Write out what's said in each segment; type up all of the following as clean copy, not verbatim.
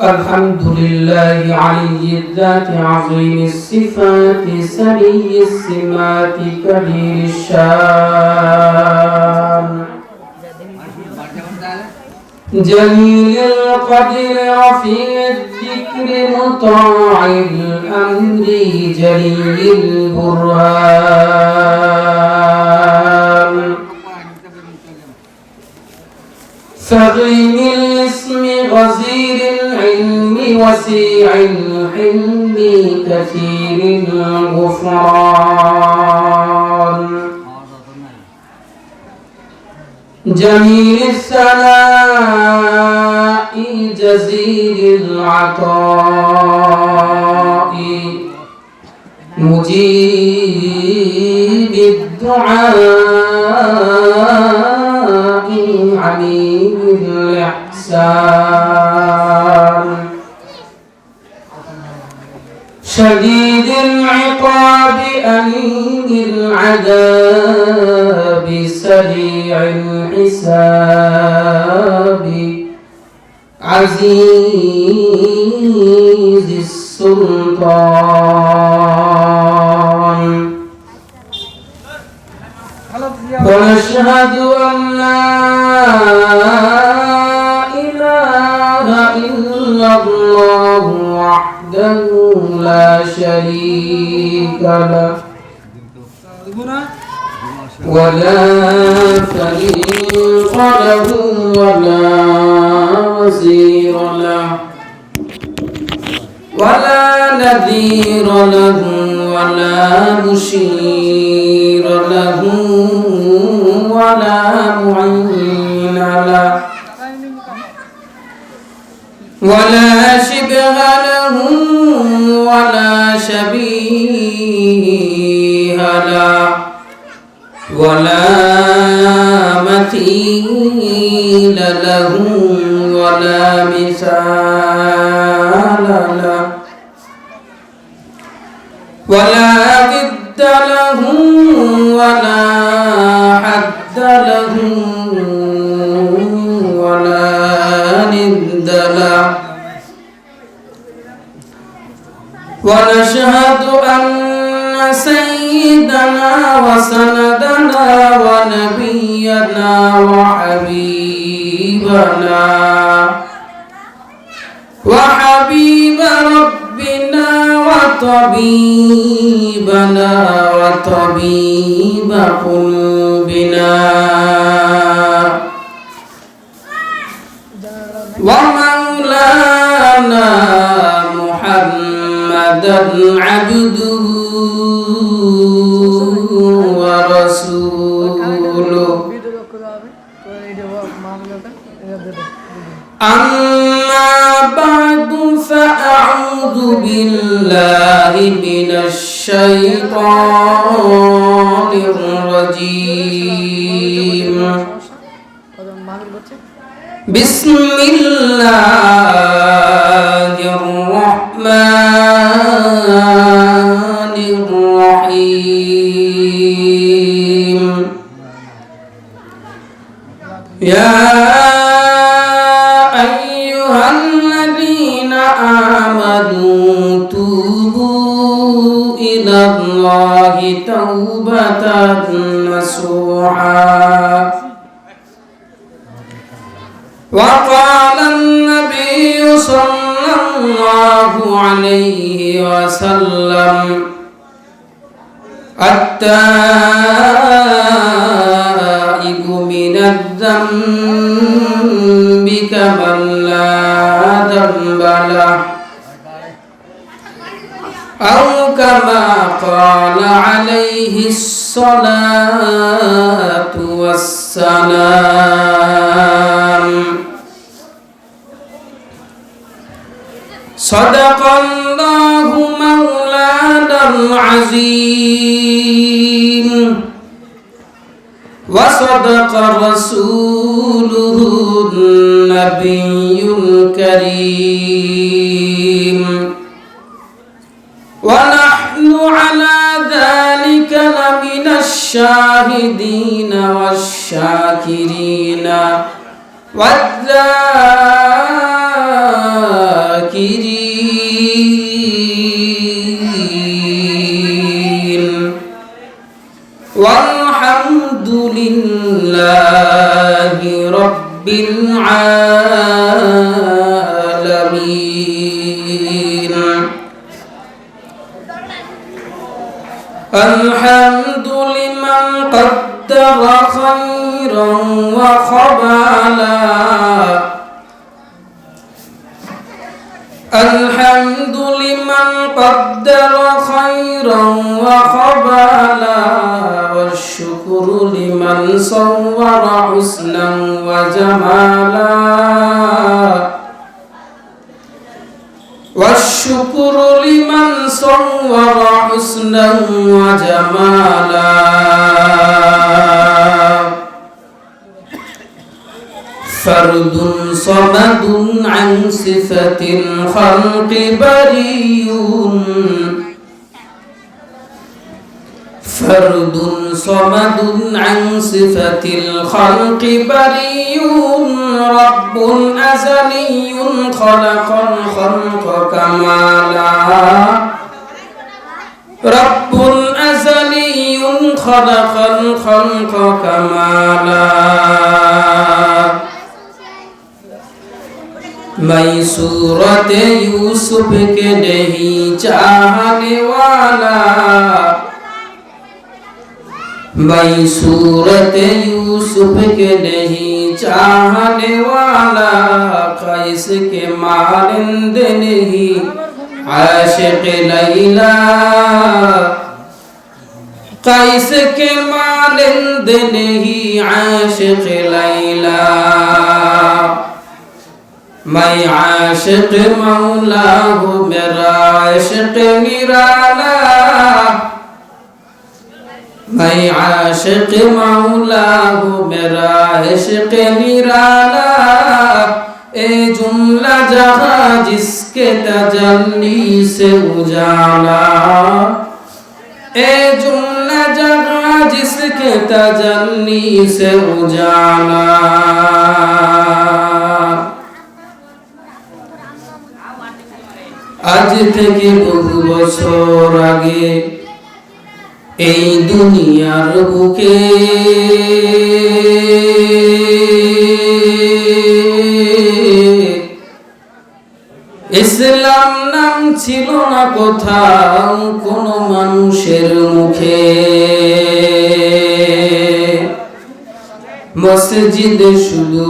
الحمد لله علي الذات عظيم الصفات سني السمات كبير الشان جليل القدر رفيع الذكر مطاع الأمر جليل البرهان فغيم الاسم غزير العلم وسيع الحلم كثير الغفران جميل الثناء جزيل العطاء مجيب الدعاء عليم الإحسان شديد العقاب أليم العذاب سريع الحساب عزيز السلطان ونشهد أن لا إله إلا الله وحده لا شريك له ولا شريك له ولا وزير له ولا نذير له ولا مشير له ولا معين له ولا شبه له ولا شبيه له ولا مثيل له ولا مثال له ولا ضد له ولا حد له ولا ند له ونشهد أن سيدنا وسندنا ونبينا وحبيب ربنا وطبيبنا وطبيب قلوبنا ومولانا محمدا عبده ورسوله أما بعد فأعوذ بالله من الشيطان الرجيم بسم الله الرحمن الرحيم يا أيها الذين آمنوا توبوا إلى الله توبة نصوحا وقال النبي صلى الله عليه وسلم التائب من الذنب كمن لا ذنب له أو كما قال عليه الصلاة والسلام صدق الله مولانا العظيم وصدق رسوله النبي الكريم ونحن على ذلك لمن الشاهدين والشاكرين والذاكرين والحمد لله رب العالمين الحمد لمن قدر خيرا وخبالا الحمد لمن قدر خيرا وخبالا والشكر لمن صور حسنا وجمالا والشكر لمن صور حسنا وجمالا فرد صمد عن صفة الخلق بريء فرد صمد عن صفة الخلق بريء رب أزلي خلق الخلق كمالا رب أزلي خلق الخلق كمالا मैं सूरत यूसुफ के नहीं चाहने वाला मैं सूरत यूसुफ के नहीं चाहने वाला कैस के मारिंद नहीं आशिक लैला कैस के मारिंद नहीं आशिक लैला मैं आशिक मौला हूँ मेरा इश्क निराला मैं आशिक मौला हूँ मेरा इश्क निराला ए जुमला जहाँ जिसके तजल्ली से उजाला ए जुमला जहाँ जिसके तजल्ली से उजाला আজ থেকে বহু বছর আগে এই দুনিয়ার বুকে ইসলাম নাম ছিল না কোথাও কোনো মানুষের মুখে মসজিদে শুধু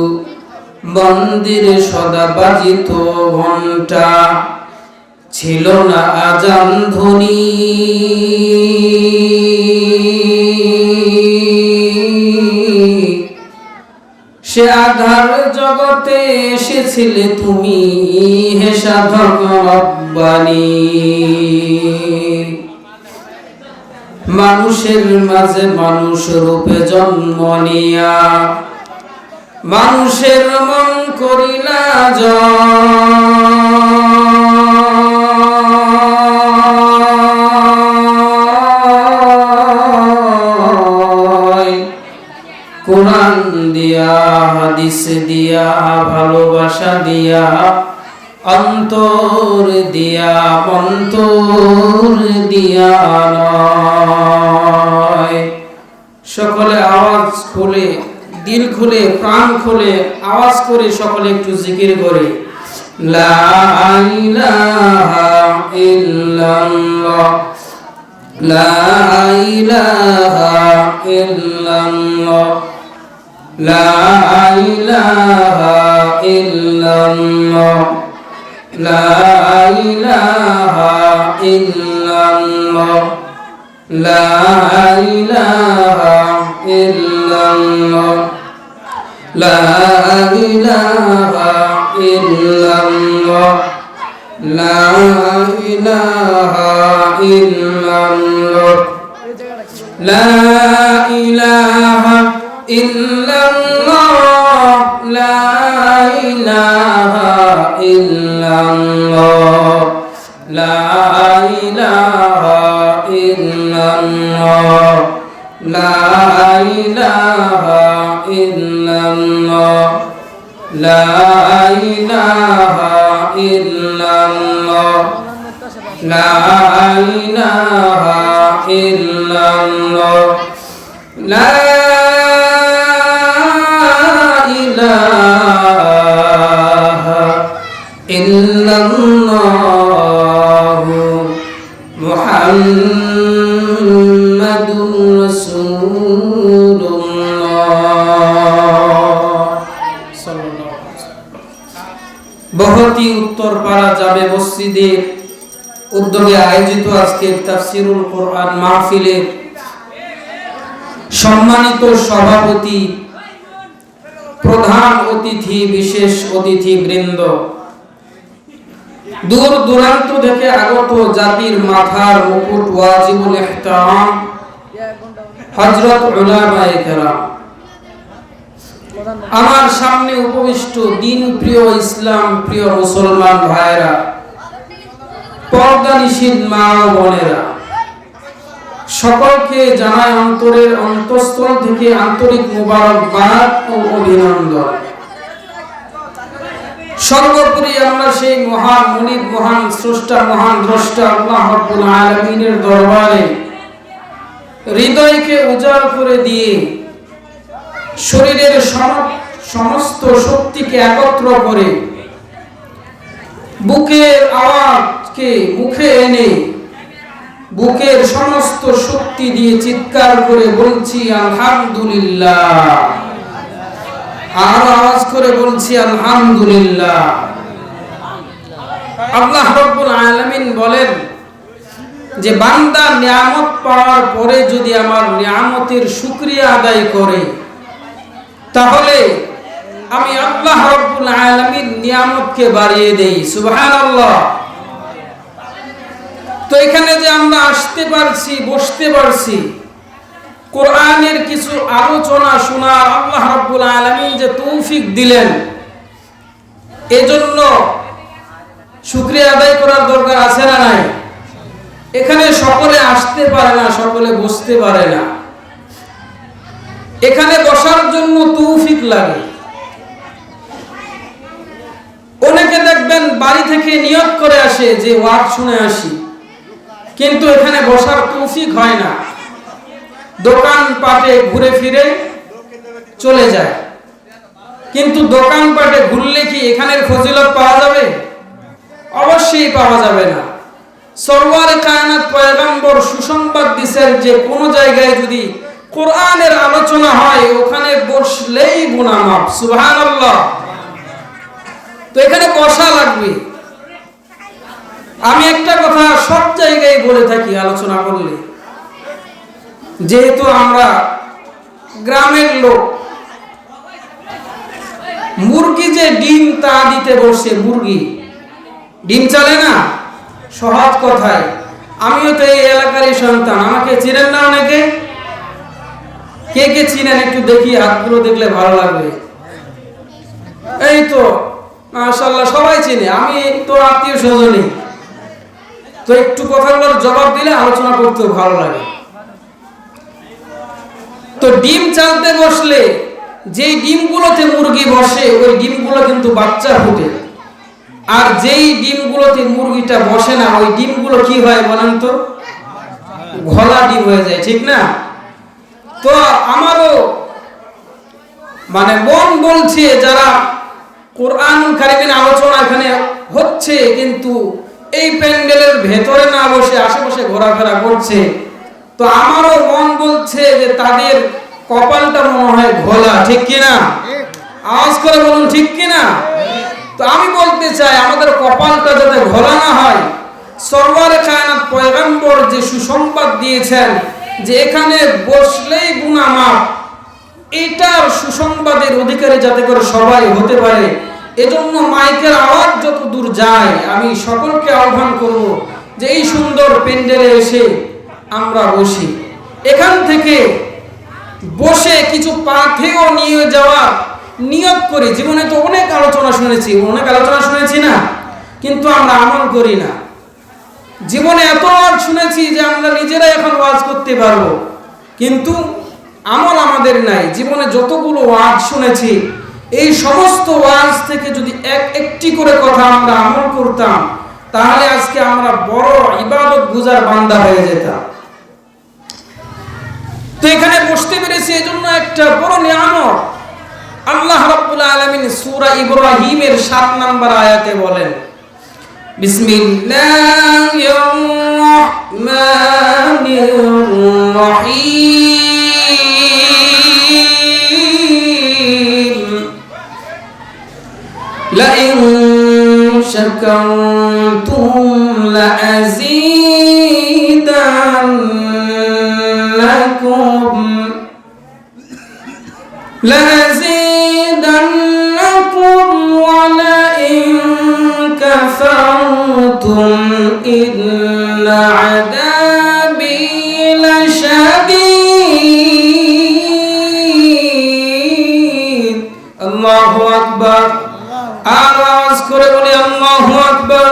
মন্দিরে সদা বাজিত ঘন্টা ছিল না আজান ধ্বনি সে আধার জগতে এসেছিলে তুমি হে সাধক রব্বানী মানুষের মাঝে মানুষ রূপে জন্ম নিয়া মানুষের মন করিলা কোরআন দিয়া হাদিস দিয়া ভালোবাসা দিয়া অন্তর দিয়া মন্তর দিয়া নয় সকলে আওয়াজ খুলে দিল খুলে প্রাণ খুলে আওয়াজ করে সকলে একটু জিকির করে লা ইলাহা ইল্লাল্লাহ লা ইলাহা ইল্লাল্লাহ লা ইলাহা ইল্লাল্লাহ লা ইলাহা ইল্লাল্লাহ লা ইলাহা ইল্লাল্লাহ লা ইলাহা ইল্লাল্লাহ লা ইলাহা ইল্লাল্লাহ লা ইলাহা ইল্লাল্লাহ লা ইলাহা ইল্লাল্লাহ লা ইলাহা ইল্লাল্লাহ লা ইলাহা ইল্লাল্লাহ লা ইলাহা ইল্লাল্লাহ লা ইলাহা ইল্লাল্লাহ লা ইলাহা ইল্লাল্লাহু মুহাম্মাদুর রাসূলুল্লাহ। বহতি উত্তরপাড়া জামে মসজিদের উদ্যোগে আয়োজিত আজকের তাফসীরুল কোরআন মাহফিলের সম্মানিত সভাপতি, প্রধান অতিথি, বিশেষ অতিথি বৃন্দ, দূর দূরান্ত থেকে আগত জাতির মাথার মুকুট ওয়াজিবুল ইহতারাম হযরত উলামায়ে কেরাম, আমার সামনে উপবিষ্ট দিন প্রিয় ইসলাম প্রিয় মুসলমান ভাইরা, পর্দানিশীন মা ও বোনেরা, সকলকে জানাই অন্তরের অন্তঃস্থল থেকে আন্তরিক মুবারকবাদ ও অভিনন্দন। সর্বোপরি আমরা সেই মহান মুনিব, মহান স্রষ্টা, মহান দ্রষ্টা আল্লাহ রাব্বুল আলামিনের দরবারে হৃদয়কে উজাড় করে দিয়ে শরীরের সমস্ত শক্তিকে একত্র করে বুকের আওয়াজকে মুখে এনে বুকের সমস্ত শক্তি দিয়ে চিৎকার করে বলছি আলহামদুলিল্লাহ। আর আওয়াজ করে বলছি আলহামদুলিল্লাহ। আল্লাহ রাব্বুল আলামিন বলেন যে বান্দা নিয়ামত পাওয়ার পরে যদি আমার নিয়ামতের শুকরিয়া আদায় করে, তাহলে আমি আল্লাহ রাব্বুল আলামিন নিয়ামতকে বাড়িয়ে দেই। সুবহানাল্লাহ। তো এখানে যে আমরা আসতে পারছি, বসতে পারছি, কোরআনের কিছু আলোচনা শোনার আল্লাহ রাব্বুল আলামিন যে তৌফিক দিলেন, এজন্য শুকরিয়া আদায় করার দরকার আছে না নাই? এখানে সকলে আসতে পারে না, সকলে বসতে পারে না। এখানে বসার জন্য তৌফিক লাগে। অনেকে দেখবেন বাড়ি থেকে নিয়ত করে আসে যে ওয়াজ শুনে আসি, কিন্তু এখানে বসার তৌফিক হয় না। দোকান পাটে ঘুরে ফিরে চলে যায়, কিন্তু দোকান পাটে ঘুরলে কি এখানের ফজিলত পাওয়া যাবে? অবশ্যই পাওয়া যাবে না। সরওয়ারে কায়নাত পয়গম্বর সুসংবাদ দিয়েছেন যে কোন জায়গায় যদি কোরআনের আলোচনা হয় ওখানে বসলেই গুনাহ মাফ। সুবহানাল্লাহ। তো এখানে বসা লাগবে। আমি একটা কথা সব জায়গায় বলে থাকি আলোচনা করলে, যেহেতু আমরা গ্রামের লোক, মুরগি যে ডিম তা দিতে বসে, মুরগি ডিম চালে না। সহজ কথায়, আমিও তো এই এলাকারই সন্তান, আমাকে চিনেন না অনেকে? কে কে চিনেন একটু দেখি, হাতগুলো দেখলে ভালো লাগবে। এই তো মাশাআল্লাহ, সবাই চিনে। আমি তো আত্মীয় স্বজনই, তো একটু কথাগুলোর জবাব দিলে আলোচনা করতেও ভালো লাগে। তো ডিম চালতে বসলে যেই ডিমগুলোতে মুরগি বসে ওই ডিমগুলো কিন্তু বাচ্চা ফুটে, আর যেই ডিমগুলোতে মুরগিটা বসে না ওই ডিমগুলো কি হয় বলেন তো? ঘোলা ডিম হয়ে যায়, ঠিক না? তো আমারও মন বলছে যারা কোরআনুল কারীমের আলোচনা এখানে হচ্ছে কিন্তু এই প্যান্ডেলের ভেতরে না বসে আশেপাশে ঘোরাফেরা করছে, তো আমারও মন বলছে যে তাদের কপালটা মনে হয় ঘোলা, ঠিক কিনা? আওয়াজ করে বলুন ঠিক কিনা? তো আমি বলতে চাই আমাদের কপালটা যাতে ঘোলা না হয়, সরওয়ারে কায়নাত পয়গম্বর যে সুসংবাদ দিয়েছেন যে এখানে বসলেই গুনাহ মাফ, এটার সুসংবাদের অধিকারী যাতে করে সবাই হতে পারে, এজন্য মাইকের আওয়াজ যত দূর যায় আমি সকলকে আহ্বান করব যে এই সুন্দর প্যান্ডেলে এসে আমরা বসি। এখান থেকে বসে কিছু পাথেয় নিয়ে যাওয়া নিয়ত করি। জীবনে তো অনেক আলোচনা শুনেছি না, কিন্তু আমরা আমল করি না। জীবনে এত ওয়াজ শুনেছি যে আমরা নিজেরাই এখন ওয়াজ করতে পারবো, কিন্তু আমল আমাদের নাই। জীবনে যতগুলো ওয়াজ শুনেছি এই সমস্ত ওয়াজ থেকে যদি একটি করে কথা আমরা আমল করতাম, তাহলে আজকে আমরা বড় ইবাদত গুজার বান্দা হয়ে যেতাম। তো এখানে বসতে পেরেছি এজন্য একটা বড় নিয়ামত। আল্লাহ রাব্বুল আলামিন সূরা ইব্রাহিমের 7 নম্বর আয়াতে বলেন, বিসমিল্লাহির রহমানির রহিম, লাইন শাকারতুম লাযীদান্নাকুম ওয়া লাইন কাফারতুম ইন্না আযাবি লাশাদীদ। আল্লাহু আকবার। আওয়াজ করে বলি আল্লাহু আকবার।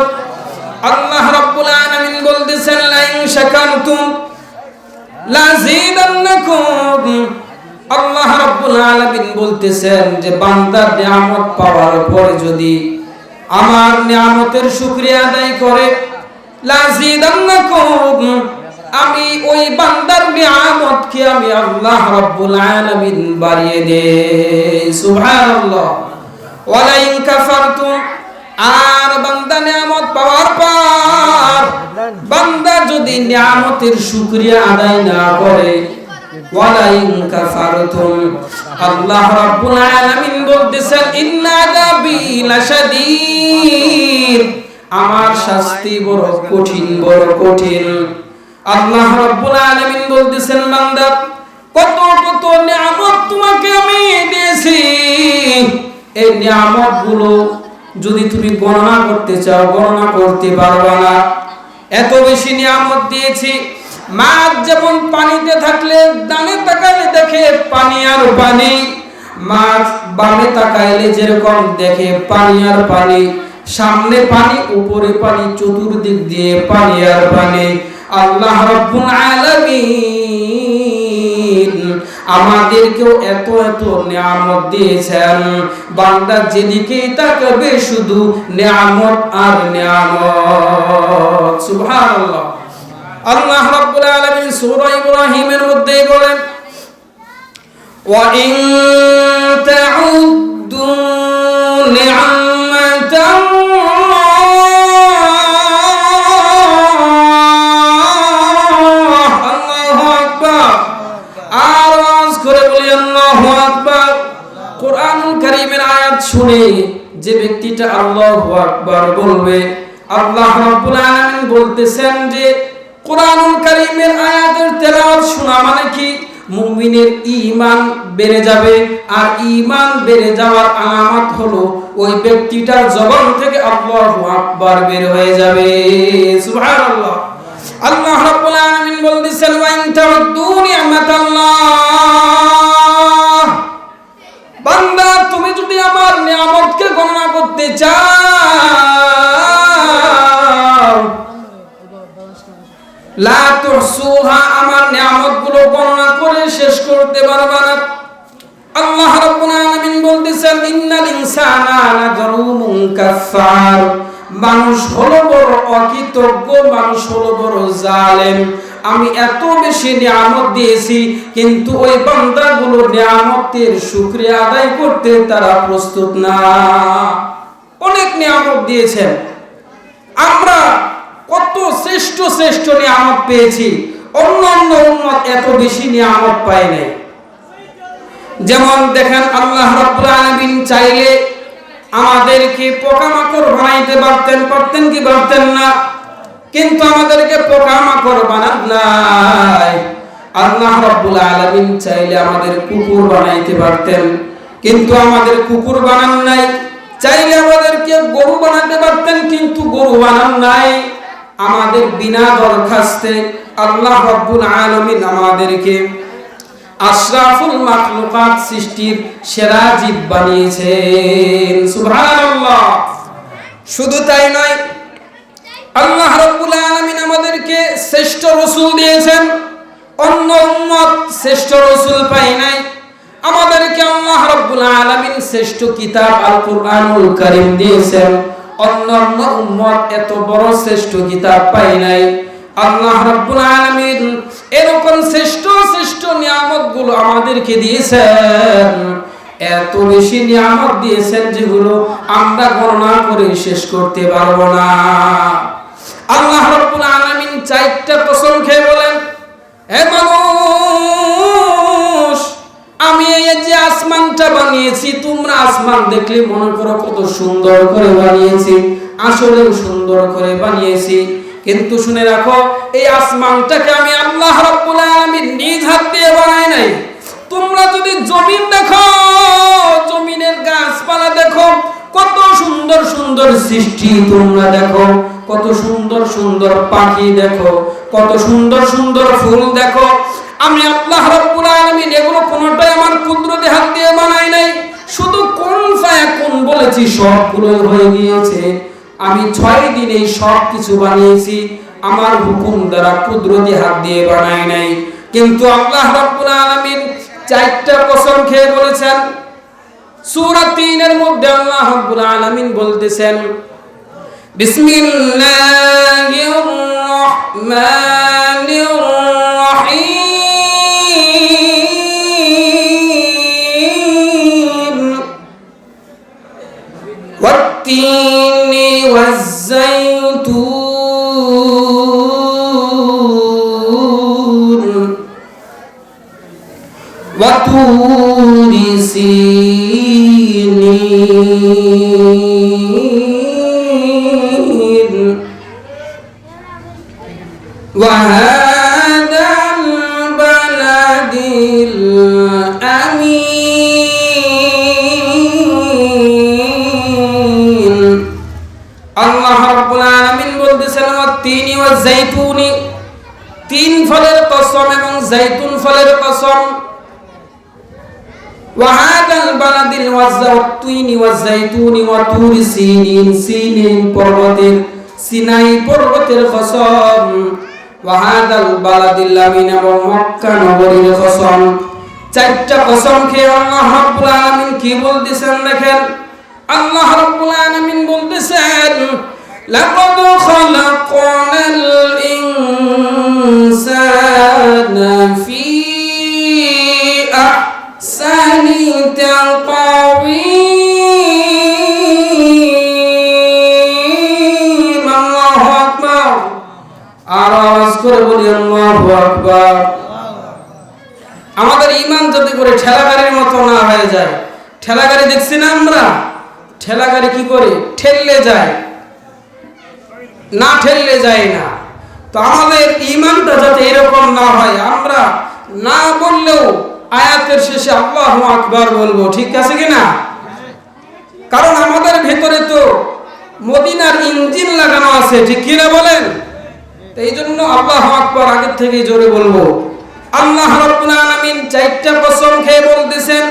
আল্লাহ রাব্বুল আলামিন বলতেছেন, লাইন শাকারতুম লাযীদান্নাকুম। আল্লাহ রাব্বুল আলামিন বলতেছেন যে বান্দার নিয়ামত পাওয়ার পরে যদি আমার নিয়ামতের শুকরিয়া আদায় করে, লাযীদান্নাকুম, আমি ওই বান্দার নিয়ামতকে আমি আল্লাহ রাব্বুল আলামিন বাড়িয়ে দেই। সুবহানাল্লাহ। ওয়ালা ইন কাফারতুম, আর বান্দা নিয়ামত পাওয়ার পর বান্দা যদি নিয়ামতের শুকরিয়া আদায় না করে, ওয়ালা ইন কাফারতুম, আল্লাহ রাব্বুল আলামিন বলতেছেন ইন্না আযাবি লাশাদীদ, আমার শাস্তি বড় কঠিন, বড় কঠিন। আল্লাহ রাব্বুল আলামিন বলতেছেন, বান্দা কত কত নিয়ামত তোমাকে আমি দিয়েছি, এই নিয়ামতগুলো যদি তুমি গণনা করতে চাও গণনা করতে পারবে না, এত বেশি নিয়ামত দিয়েছি। মাছ যেমন পানিতে থাকলে ডানে তাকাইলে দেখে পানি আর পানি, মাছ বামে তাকাইলে যেরকম দেখে পানি আর পানি, সামনে পানি উপরে পানি, চতুর্দিক দিয়ে পানি আর পানি। আল্লাহ রাব্বুল আলামিন আমাদেরকেও এত এত নিয়ামত দিয়েছেন, বান্দা যেদিকেই তাকাবে শুধু নিয়ামত আর নিয়ামত। সুবহানাল্লাহ। আল্লাহ রাব্বুল আলামিন সূরা ইব্রাহিমের মধ্যে বলেন, ওয়া ইন তাউদ্দু নি'মাতাল্লাহ, আল্লাহু আকবার। আওয়াজ করে বলি আল্লাহু আকবার। কোরআনুল কারীমের আয়াত শুনে যে ব্যক্তিটা আল্লাহু আকবার বলবে, আল্লাহ রাব্বুল আলামিন বলতেছেন যে কোরআনুল কারীমের আয়াতের তেলাওয়াত শোনা মানে কি, মুমিনের ঈমান বেড়ে যাবে। আর ঈমান বেড়ে যাওয়ার আলামত হলো ওই ব্যক্তিটার জবান থেকে আল্লাহু আকবার বের হয়ে যাবে। সুবহানাল্লাহ। আল্লাহ রাব্বুল আলামিন বলতেছেন, ওয়া ইন তাউদ্দু নি'মাতাল্লাহ, বান্দা তুমি যদি আমার নিয়ামতকে গণনা করতে চাও, লা তুহসুহা, আমার নিয়ামতগুলো গণনা করে শেষ করতে পারবে না। আল্লাহ রাব্বুল আলামিন বলতেছেন, ইন্নাল ইনসানা লাযালুমুন কাফফার, মানুষ হলো বড় অকৃতজ্ঞ, মানুষ হলো বড় জালেম। আমি এত বেশি নিয়ামত দিয়েছি কিন্তু ওই বান্দাগুলো নিয়ামতের শুকরিয়া আদায় করতে তারা প্রস্তুত না। অনেক নিয়ামত দিয়েছেন, আমরা কত শ্রেষ্ঠ শ্রেষ্ঠ নিয়ামত পেয়েছি, অন্য অন্য উম্মত এত বেশি নিয়ামত পায় নাই। যেমন দেখেন, আল্লাহ রাব্বুল আলামিন চাইলে আমাদেরকে পোকামাকড় বানাইতে পারতেন, পারতেন কি পারতেন না? কিন্তু আমাদেরকে পোকামাকড় বানান নাই। আল্লাহ রাব্বুল আলামিন চাইলে আমাদের কুকুর বানাইতে পারতেন, কিন্তু আমাদের কুকুর বানান নাই। চাইলে আমাদেরকে গরু বানাতে পারতেন, কিন্তু গরু বানান নাই। আমাদের বিনা দরখাস্তে আল্লাহ রাব্বুল আলামিন আমাদেরকে আশরাফুল মাখলুকাত, সৃষ্টির সেরা জীব বানিয়েছেন। সুবহানাল্লাহ। শুধু তাই নয়, আল্লাহ রাব্বুল আলামিন আমাদেরকে শ্রেষ্ঠ রাসূল দিয়েছেন, অন্য উম্মত শ্রেষ্ঠ রাসূল পায় নাই। আমাদেরকে আল্লাহ রাব্বুল আলামিন শ্রেষ্ঠ কিতাব আল কুরআনুল কারীম দিয়েছেন, অন্যান্য উম্মত এত বড় শ্রেষ্ঠ কিতাব পায় নাই। আল্লাহ রাব্বুল আলামিন এরকম শ্রেষ্ঠ শ্রেষ্ঠ নিয়ামতগুলো আমাদেরকে দিয়েছেন, এত বেশি নিয়ামত দিয়েছেন যেগুলো আমরা গণনা করে শেষ করতে পারবো না। আল্লাহ রাব্বুল আলামিন চারটা কসম খেয়ে বলেন, হে মানুষ, আমি এই যে আসমানটা বানিয়েছি, তোমরা আসমান দেখলে মনে করো কত সুন্দর করে বানিয়েছি, আসলে সুন্দর করে বানিয়েছি, কিন্তু শুনে রাখো এই আসমানটাকে আমি আল্লাহ রাব্বুল আলামিন নিজ হাত দিয়ে বানাই নাই। তোমরা যদি জমিন দেখো, জমিনের গাছপালা দেখো, কত সুন্দর সুন্দর সৃষ্টি তোমরা দেখো, কত সুন্দর সুন্দর পাখি দেখো, কত সুন্দর সুন্দর ফুল দেখো, আমি আল্লাহ রাব্বুল আলামিন এগুলো কোনটাই আমার কুদরতে হাত দিয়ে বানাই নাই। শুধু কোন ফায়াকুন বলেছি, সবগুলো হয়ে গিয়েছে। আমি 6 দিনে সব কিছু বানিয়েছি, আমার হুকুম দ্বারা কুদরতি হাত দিয়ে বানাই নাই। কিন্তু আল্লাহ রাব্বুল আলামিন 4টা কসম খেয়ে বলেছেন। সূরা 3 এর মধ্যে আল্লাহ রাব্বুল আলামিন বলতেছেন, বিসমিল্লাহির রহমানির রহিম, ওয়াত-তিনি ওয়াজ-জাইতুন وطور سينين وهذا البلد الأمين। আল্লাহ রাব্বুল আলামিন বলতেছেন, ওয়াত-তিনি ওয়াজ-জাইতুন, 3 ফলের কসম এবং জাইতুন ফলের কসম। وهذا البلد والزيتون والزيتون وطور سينين, سينين পর্বতের, সিনাই পর্বতের কসম। وهذا البلد الأمين, এবং মক্কা নগরীর কসম। 4টা কসম খেয়ে আল্লাহ রাব্বুল আলামিন কি বলতেছেন দেখেন। আল্লাহ রাব্বুল আলামিন বলতেছেন, লাকাদ খালাকনাল ইনসানা ফি আহসানি তাকওয়িম। আল্লাহু আকবার। আর আওয়াজ করে বলি আল্লাহু আকবার। আমাদের ঈমান যদি করে ঠেলাগাড়ির মতো না হয়ে যায়। ঠেলাগাড়ি দেখছি না আমরা, ঠেলাগাড়ি কি করে ঠেললে যায়, না ঠেললে যায় না। তো আমাদের ঈমানটা যাতে এরকম না হয়, আমরা না বললেও আয়াতের শেষে আল্লাহু আকবার বলবো, ঠিক আছে কিনা? কারণ আমাদের ভেতরে তো মদিনার ইঞ্জিন লাগানো আছে, ঠিক কিনা বলেন? এই জন্য আল্লাহু আকবার আগের থেকে জোরে বলবো। আল্লাহ রাব্বুল আলামিন 4টা কসম খেয়ে বলতেছেন,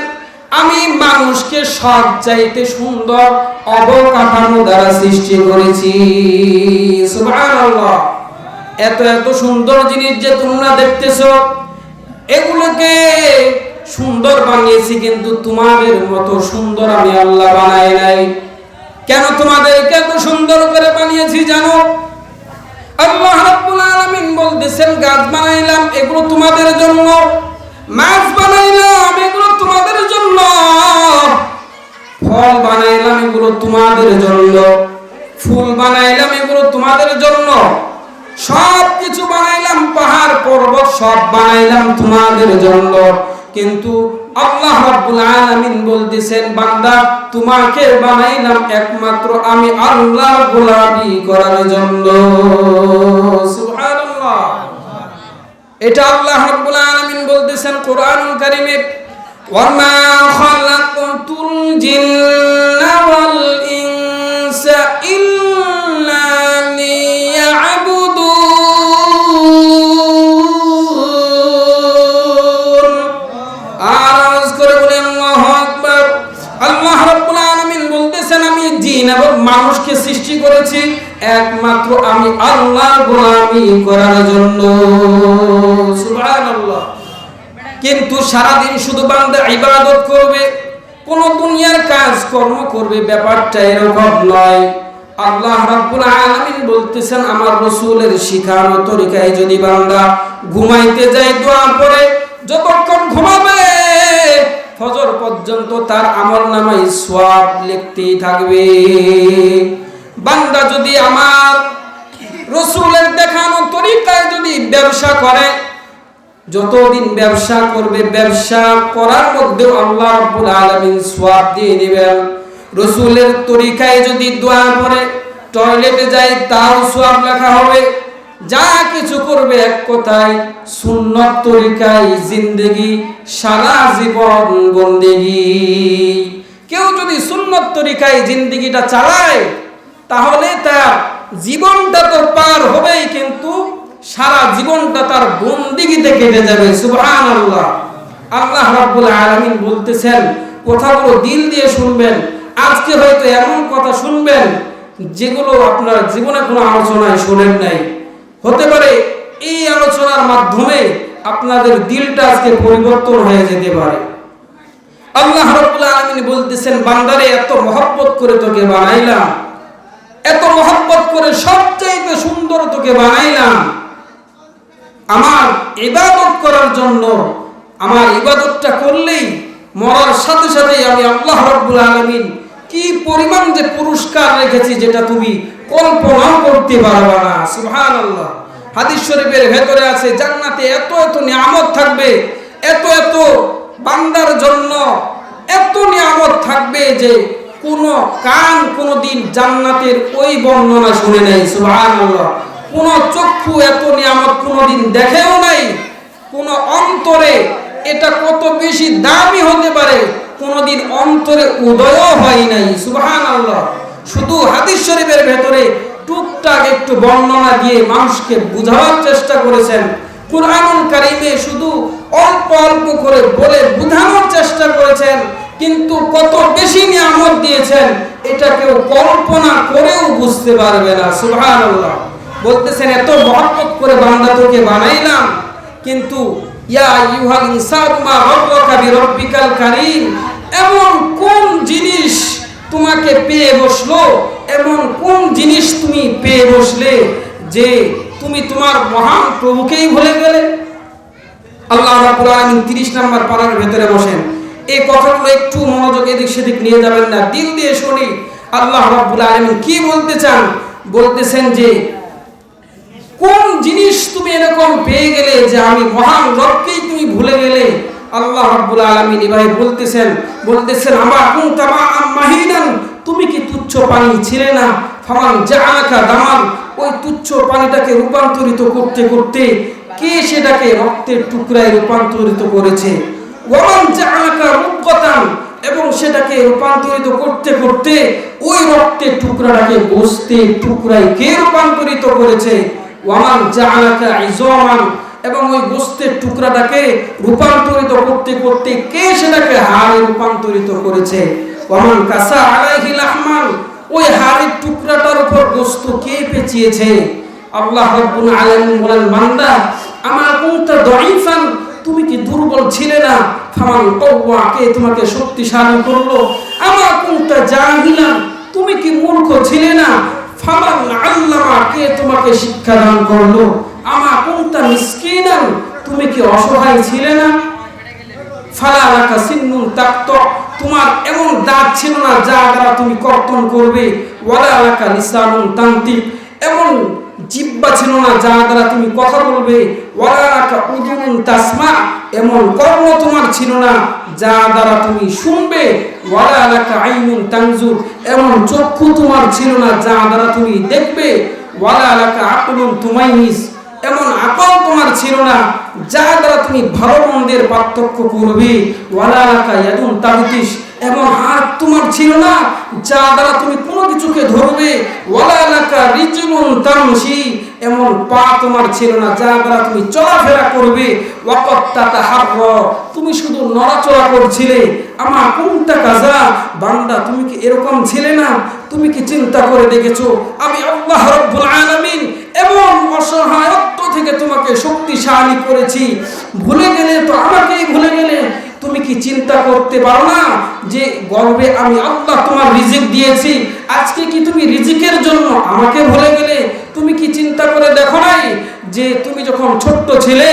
আমি মানুষকে সব চাইতে সুন্দর অবকাঠামো দ্বারা সৃষ্টি করেছি। সুবহানাল্লাহ। এত এত সুন্দর জিনিস যে তোমরা দেখতেছো, এগুলোকে সুন্দর বানিয়েছি, কিন্তু তোমাদের মতো সুন্দর আমি আল্লাহ বানাই নাই। কেন তোমাদেরকে এত সুন্দর করে বানিয়েছি জানো? আল্লাহ রাব্বুল আলামিন বলতেছেন, গাছ বানাইলাম এগুলো তোমাদের জন্য, মাছ বানাইলাম এগুলো তোমাদের জন্য, ফল বানাইলাম এগুলো তোমাদের জন্য, ফুল বানাইলাম এগুলো তোমাদের জন্য, সব কিছু বানাইলাম, পাহাড় পর্বত সব বানাইলাম তোমাদের জন্য। কিন্তু আল্লাহ রাব্বুল আলামিন বলতেছেন, বান্দা তোমাকে বানাইলাম একমাত্র আমি আল্লাহর গোলামি করার জন্য। সুবহানাল্লাহ। এটা আল্লাহ রাব্বুল আলামিন বলতেছেন কোরআনুল কারীমে, ওয়া মা খালাকতুল জিন্না ওয়াল ইনসা ইল্লা লিয়াবুদুন। আওয়াজ করে বলেন আল্লাহু আকবার। আল্লাহ রাব্বুল আলামিন বলতেছেন, আমি জিন এবং মানুষকে সৃষ্টি করেছি একমাত্র আমি আল্লাহর গোলামি করার জন্য। সুবহানাল্লাহ। কিন্তু সারা দিন শুধু বান্দা ইবাদত করবে, কোন দুনিয়ার কাজ কর্ম করবে, ব্যাপারটা এরকম নয়। আল্লাহ রাব্বুল আলামিন বলতেছেন আমার রাসূলের শিখানো তরিকায় যদি বান্দা ঘুমাইতে যায় দোয়া পড়ে, যতক্ষণ ঘুমাবে ফজর পর্যন্ত তার আমলনামায় সওয়াব লিখতেই থাকবে। বান্দা যদি আমার রাসূলের দেখানো তরিকায় যদি ব্যবসা করে, যতদিন ব্যবসা করবে ব্যবসা করার মধ্যে আল্লাহ রাব্বুল আলামিন সওয়াব দিয়ে দিবেন। রাসূলের তরিকায় যদি দোয়া পড়ে, টয়লেটে যায় তাও সওয়াব লেখা হবে। যা কিছু করবে এক কথায় সুন্নাত তরিকায় জিন্দেগি, সারা জীবন বন্দেগি। কেউ যদি সুন্নাত তরিকায় জিন্দেগিটা চালায় তাহলে তার জীবনটা তো পার হবেই, কিন্তু সারা জীবনটা তার বন্দেগিতে কেটে যাবে। সুবহানাল্লাহ। আল্লাহ রাব্বুল আলামিন বলতেছেন, কথাগুলো দিল দিয়ে শুনবেন। আজকে হয়তো এমন কথা শুনবেন যেগুলো আপনার জীবনে কোনো আলোচনায় শোনেন নাই। হতে পারে এই আলোচনার মাধ্যমে আপনাদের দিলটা আজকে পরিবর্তন হয়ে যেতে পারে। আল্লাহ রাব্বুল আলামিন বলতেছেন, বান্দারে এত মহব্বত করে তোকে বানাইলাম, এত মহব্বত করে সবচাইতে সুন্দর তোকে বানাইলাম আমার ইবাদত করার জন্য। আমার ইবাদতটা করলেই মরার সাথে সাথে আমি আল্লাহ রাব্বুল আলামিন কি পরিমাণ যে পুরস্কার রেখেছি যেটা তুমি কল্পনাও করতে পারবে না। সুবহানাল্লাহ। হাদিস শরীফের ভেতরে আছে জান্নাতে এত এত নিয়ামত থাকবে, এত এত বান্দার জন্য এত নিয়ামত থাকবে যে কোন কান কোনদিন জান্নাতের ওই বর্ণনা শুনে নাই। সুবহানাল্লাহ। কোন চক্ষু এত নিয়ামত কোনদিন দেখেও নাই, কোন অন্তরে এটা কত বেশি দামি হতে পারে কোনদিন অন্তরে উদয়ও হয় নাই। সুবহানাল্লাহ। শুধু হাদিস শরীফের ভেতরে টুকটাক একটু বর্ণনা দিয়ে মানুষকে বুঝানোর চেষ্টা করেছেন। কুরআনুল কারীমে শুধু অল্প অল্প করে বলে বুঝানোর চেষ্টা করেছেন, কিন্তু কত বেশি নিয়ামত দিয়েছেন এটা কেউ কল্পনা করেও বুঝতে পারবে না। সুবহানাল্লাহ। বলতেছেন এত মহব্বত করে বান্দা তোকে বানাইলাম, কিন্তু ইয়া আইয়ুহাল ইনসানু মা গাররাকা বিরাব্বিকাল কারীম, এমন কোন জিনিস তোমাকে পেয়ে বসলো, এমন কোন জিনিস তুমি পেয়ে বসলে যে তুমি তোমার মহান প্রভুকেই ভুলে গেলে। আল্লাহ রাব্বুল আলামিন 30 নম্বর পারার ভেতরে বসেন। এই কথাগুলো একটু মনোযোগ এদিক সেদিক নিয়ে যাবেন না, দিল দিয়ে শুনি আল্লাহ রাব্বুল আলামিন কি বলতে চান। বলতেছেন যে কোন জিনিস তুমি এরকম পেয়ে গেলে যে আমি মহান রবকেই তুমি ভুলে গেলে। আল্লাহ রাব্বুল আলামিন এভাবে বলতেছেন আমা কুনতা মা'আম মাহিনান, তুমি কি তুচ্ছ পানি ছিলে না? ফামান জাআলাকা দামান, ওই তুচ্ছ পানিটাকে রূপান্তরিত করতে করতে কে সেটাকে রক্তের টুকরায় রূপান্তরিত করেছে। ওয়ামান জাআলাকা মুদগাতান, এবং সেটাকে রূপান্তরিত করতে করতে ওই রক্তের টুকরাটাকে গোশতের টুকরায় কে রূপান্তরিত করেছে। ওয়ামান জাআলাকা ইযামান, এবং ওই গোশতের টুকরাটাকে রূপান্তরিত করতে করতে কে সেটাকে হাড়ে রূপান্তরিত করেছে। ওয়ামান কাসা আলাইহি লাহমান, ওই হাড়ের টুকরাটার উপর গোশত কে পেঁচিয়েছে। আল্লাহ রাব্বুল আলামিন বলেন, বান্দা আমার কুনতা দাঈফান, তুমি কি দুর্বল ছিলে না? ফামান কওয়া, কে তোমাকে শক্তিশালী করলো। আমার কুনতা জাহিলান, তুমি কি মূর্খ ছিলে না? ফামান আল্লামা, কে তোমাকে শিক্ষা দান করলো। আমা কুনতা মিসকিনান, তুমি কি অসহায় ছিলে না? ফালা লাকা সিন্নুন তাক্ত, তোমার এমন দাঁত ছিল না যা দ্বারা তুমি কর্তন করবে। ওয়ালা লাকা লিসানুন তানতিক, এমন জিহ্বা ছিল না যা দ্বারা তুমি কথা বলবে। ওয়ালা লাকা উযুনুন তাসমা, এমন কর্ণ তোমার ছিল না যা দ্বারা তুমি শুনবে। ওয়ালা লাকা আইনুন তানজুর, এমন চক্ষু তোমার ছিল না যা দ্বারা তুমি দেখবে। ওয়ালা লাকা আকলুন তুমাইয়িজ, এমন আকল তোমার ছিল না যা দ্বারা তুমি ভালো মন্দের পার্থক্য করবে। ওয়ালা লাকা ইয়াদুন তাবতিশ, এমন হাত তোমার ছিল না যা দ্বারা তুমি কোনো কিছুকে ধরবে। ওয়ালা লাকা রিজলুন তামশি, এমন পা তোমার ছিল না যা দ্বারা তুমি চলাফেরা করবে। ওয়াকাত তাতাহাররা, তুমি শুধু নড়াচড়া করছিলে। আমা কুনতা কাযা, বান্দা তুমি কি এরকম ছিলে না? তুমি কি চিন্তা করে দেখেছো আমি আল্লাহ রাব্বুল আলামিন এমন অসহায়ত্ব থেকে তোমাকে শক্তিশালী করেছি? ভুলে গেলে তো আমাকেই ভুলে গেলে। তুমি কি চিন্তা করতে পারো না যে গর্বে আমি আল্লাহ তোমার রিজিক দিয়েছি, আজকে কি তুমি রিজিকের জন্য আমাকে ভুলে গেলে? তুমি কি চিন্তা করে দেখো নাই যে তুমি যখন ছোট্ট ছিলে